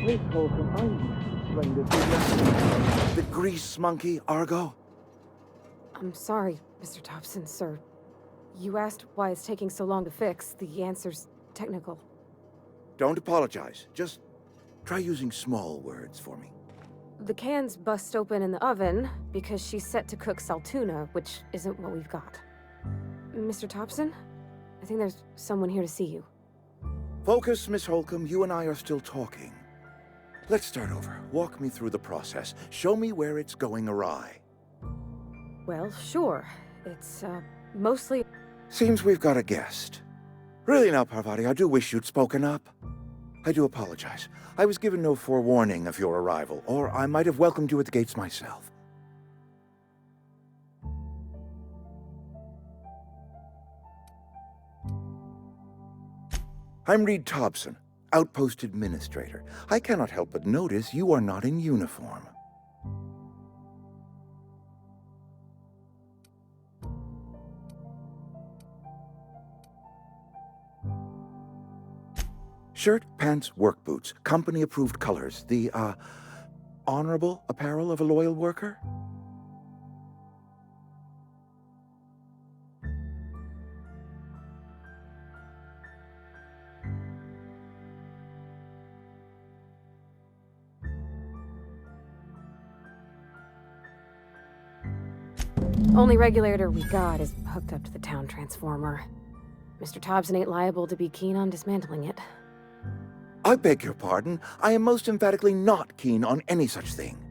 Miss Holcomb, I'm splendidly. The grease monkey, Argo? I'm sorry, Mr. Тобсон, sir. You asked why it's taking so long to fix. The answer's technical. Don't apologize. Just try using small words for me. The can's bust open in the oven because she's set to cook saltuna, which isn't what we've got. Mr. Тобсон, I think there's someone here to see you. Focus, Miss Holcomb. You and I are still talking. Let's start over. Walk me through the process. Show me where it's going awry. Well, sure. It's, mostly... Seems we've got a guest. Really now, Parvati, I do wish you'd spoken up. I do apologize. I was given no forewarning of your arrival, or I might have welcomed you at the gates myself. I'm Reed Тобсон, Outpost Administrator. I cannot help but notice you are not in uniform. Shirt, pants, work boots, company-approved colors. The, honorable apparel of a loyal worker? Only regulator we got is hooked up to the town transformer. Mr. Тобсон ain't liable to be keen on dismantling it. I beg your pardon. I am most emphatically not keen on any such thing.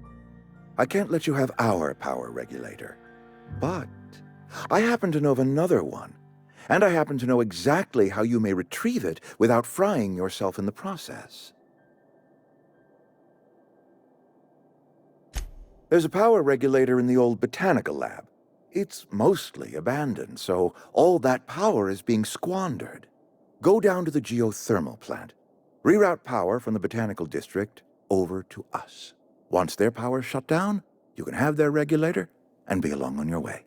I can't let you have our power regulator. But I happen to know of another one, and I happen to know exactly how you may retrieve it without frying yourself in the process. There's a power regulator in the old botanical lab. It's mostly abandoned, so all that power is being squandered. Go down to the geothermal plant. Reroute power from the botanical district over to us. Once their power's shut down, you can have their regulator and be along on your way.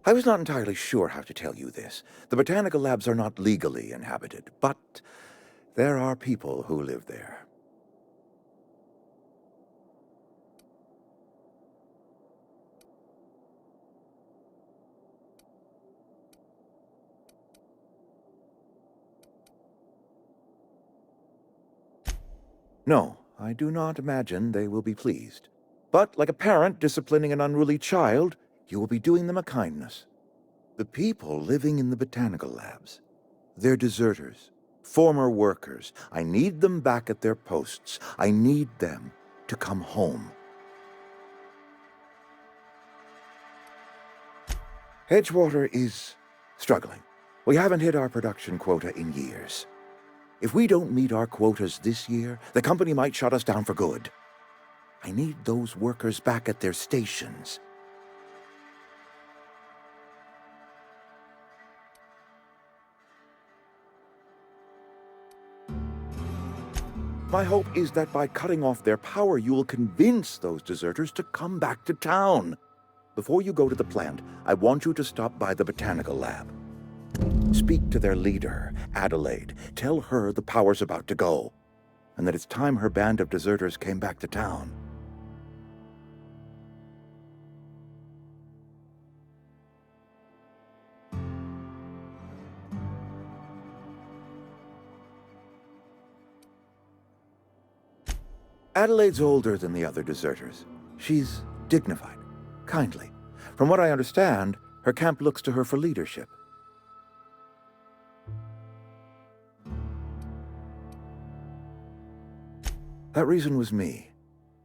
I was not entirely sure how to tell you this. The botanical labs are not legally inhabited, but there are people who live there. No, I do not imagine they will be pleased. But like a parent disciplining an unruly child, you will be doing them a kindness. The people living in the botanical labs, they're deserters, former workers. I need them back at their posts. I need them to come home. Edgewater is struggling. We haven't hit our production quota in years. If we don't meet our quotas this year, the company might shut us down for good. I need those workers back at their stations. My hope is that by cutting off their power, you will convince those deserters to come back to town. Before you go to the plant, I want you to stop by the botanical lab. Speak to their leader, Adelaide. Tell her the power's about to go, and that it's time her band of deserters came back to town. Adelaide's older than the other deserters. She's dignified, kindly. From what I understand, her camp looks to her for leadership. That reason was me.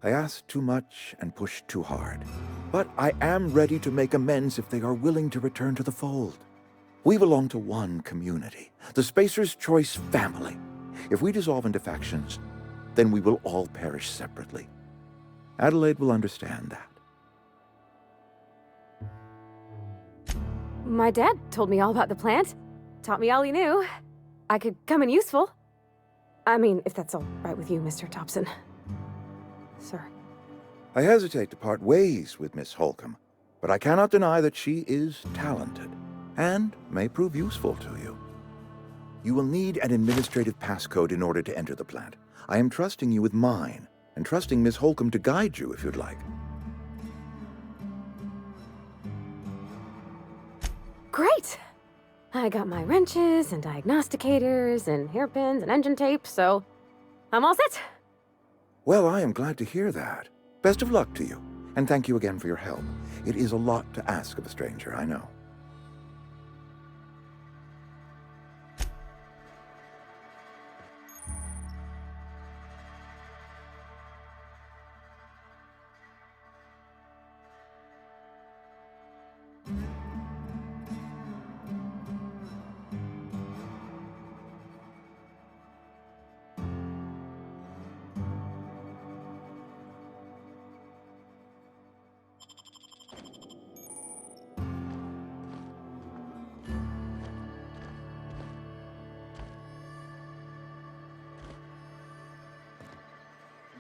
I asked too much and pushed too hard. But I am ready to make amends if they are willing to return to the fold. We belong to one community, the Spacer's Choice family. If we dissolve into factions, then we will all perish separately. Adelaide will understand that. My dad told me all about the plant. Taught me all he knew. I could come in useful. I mean, if that's all right with you, Mr. Tobson. Sir. I hesitate to part ways with Miss Holcomb, but I cannot deny that she is talented and may prove useful to you. You will need an administrative passcode in order to enter the plant. I am trusting you with mine, and trusting Miss Holcomb to guide you if you'd like. Great! I got my wrenches and diagnosticators and hairpins and engine tape, so I'm all set. Well, I am glad to hear that. Best of luck to you, and thank you again for your help. It is a lot to ask of a stranger, I know.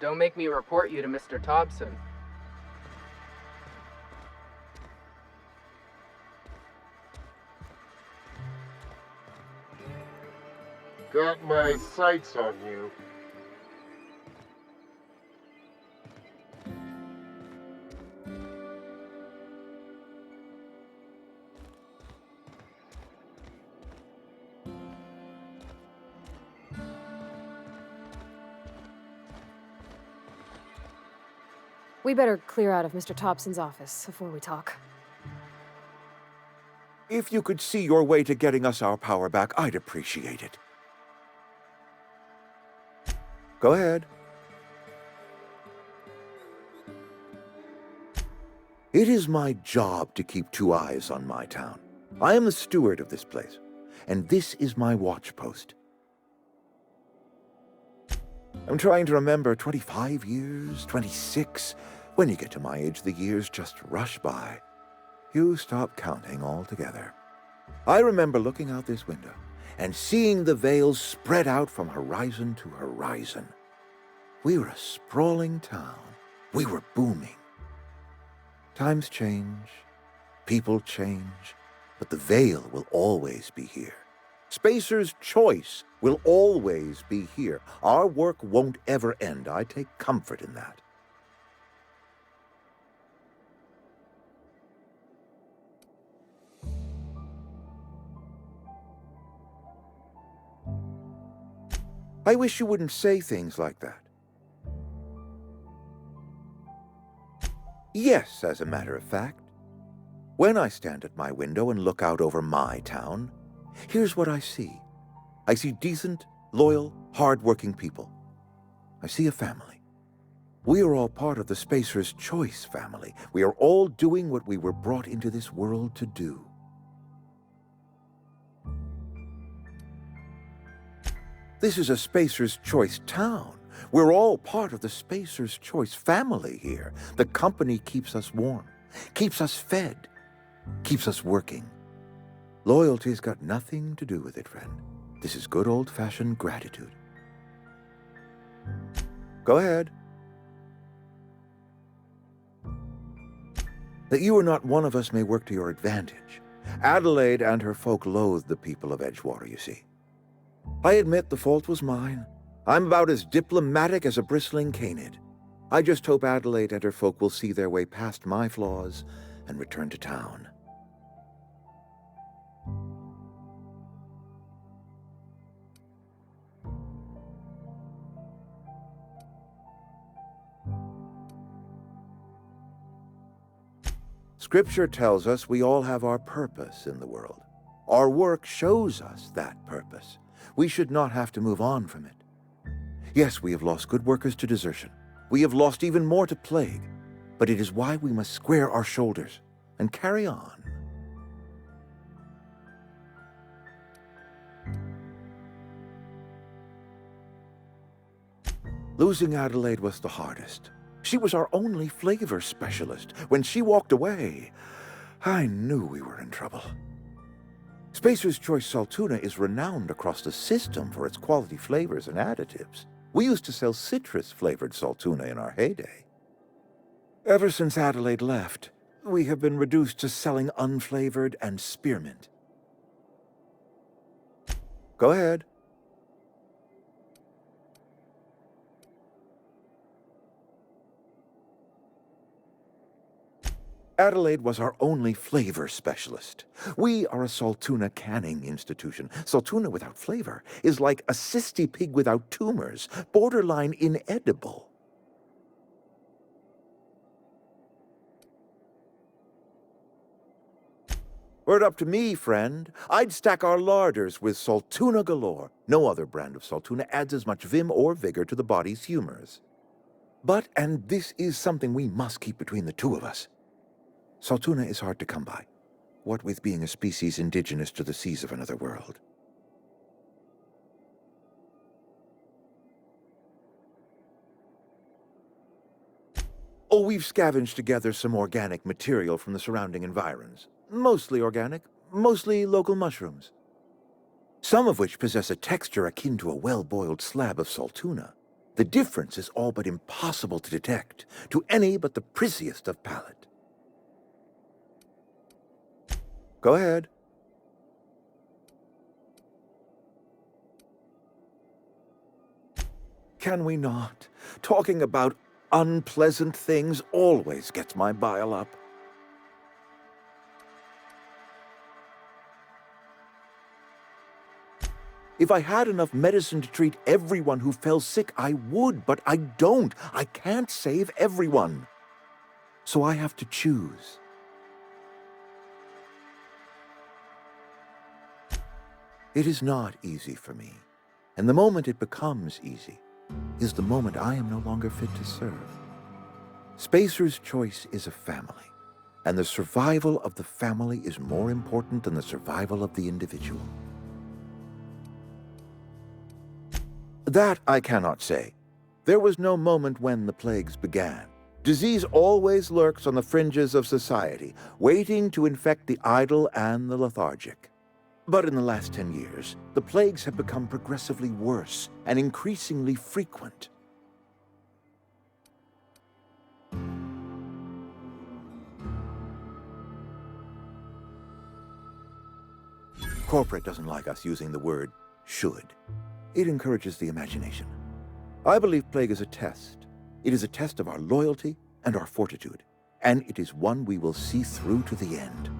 Don't make me report you to Mr. Тобсон. Got my sights on you. We better clear out of Mr. Tobson's office before we talk. If you could see your way to getting us our power back, I'd appreciate it. Go ahead. It is my job to keep two eyes on my town. I am the steward of this place, and this is my watch post. I'm trying to remember 25 years, 26. When you get to my age, the years just rush by. You stop counting altogether. I remember looking out this window and seeing the veils spread out from horizon to horizon. We were a sprawling town. We were booming. Times change, people change, but the veil will always be here. Spacer's Choice will always be here. Our work won't ever end. I take comfort in that. I wish you wouldn't say things like that. Yes, as a matter of fact. When I stand at my window and look out over my town, here's what I see. I see decent, loyal, hard-working people. I see a family. We are all part of the Spacer's Choice family. We are all doing what we were brought into this world to do. This is a Spacer's Choice town. We're all part of the Spacer's Choice family here. The company keeps us warm, keeps us fed, keeps us working. Loyalty's got nothing to do with it, friend. This is good old-fashioned gratitude. Go ahead. That you are not one of us may work to your advantage. Adelaide and her folk loathe the people of Edgewater, you see. I admit the fault was mine. I'm about as diplomatic as a bristling canid. I just hope Adelaide and her folk will see their way past my flaws and return to town. Scripture tells us we all have our purpose in the world. Our work shows us that purpose. We should not have to move on from it. Yes, we have lost good workers to desertion. We have lost even more to plague. But it is why we must square our shoulders and carry on. Losing Adelaide was the hardest. She was our only flavor specialist. When she walked away, I knew we were in trouble. Spacer's Choice Salt Tuna is renowned across the system for its quality flavors and additives. We used to sell citrus-flavored salt tuna in our heyday. Ever since Adelaide left, we have been reduced to selling unflavored and spearmint. Go ahead. Adelaide was our only flavor specialist. We are a Saltuna canning institution. Saltuna without flavor is like a cysty pig without tumors, borderline inedible. Were it up to me, friend, I'd stack our larders with Saltuna galore. No other brand of Saltuna adds as much vim or vigor to the body's humors. But, and this is something we must keep between the two of us, Saltuna is hard to come by, what with being a species indigenous to the seas of another world. Oh, we've scavenged together some organic material from the surrounding environs. Mostly organic, mostly local mushrooms. Some of which possess a texture akin to a well-boiled slab of Saltuna. The difference is all but impossible to detect to any but the prissiest of palate. Go ahead. Can we not? Talking about unpleasant things always gets my bile up. If I had enough medicine to treat everyone who fell sick, I would, but I don't. I can't save everyone. So I have to choose. It is not easy for me, and the moment it becomes easy is the moment I am no longer fit to serve. Spacer's Choice is a family, and the survival of the family is more important than the survival of the individual. That I cannot say. There was no moment when the plagues began. Disease always lurks on the fringes of society, waiting to infect the idle and the lethargic. But in the last 10 years, the plagues have become progressively worse and increasingly frequent. Corporate doesn't like us using the word should. It encourages the imagination. I believe plague is a test. It is a test of our loyalty and our fortitude, and it is one we will see through to the end.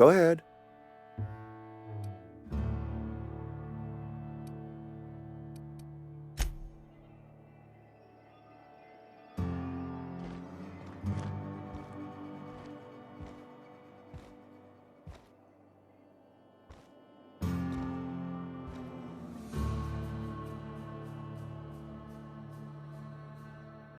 Go ahead.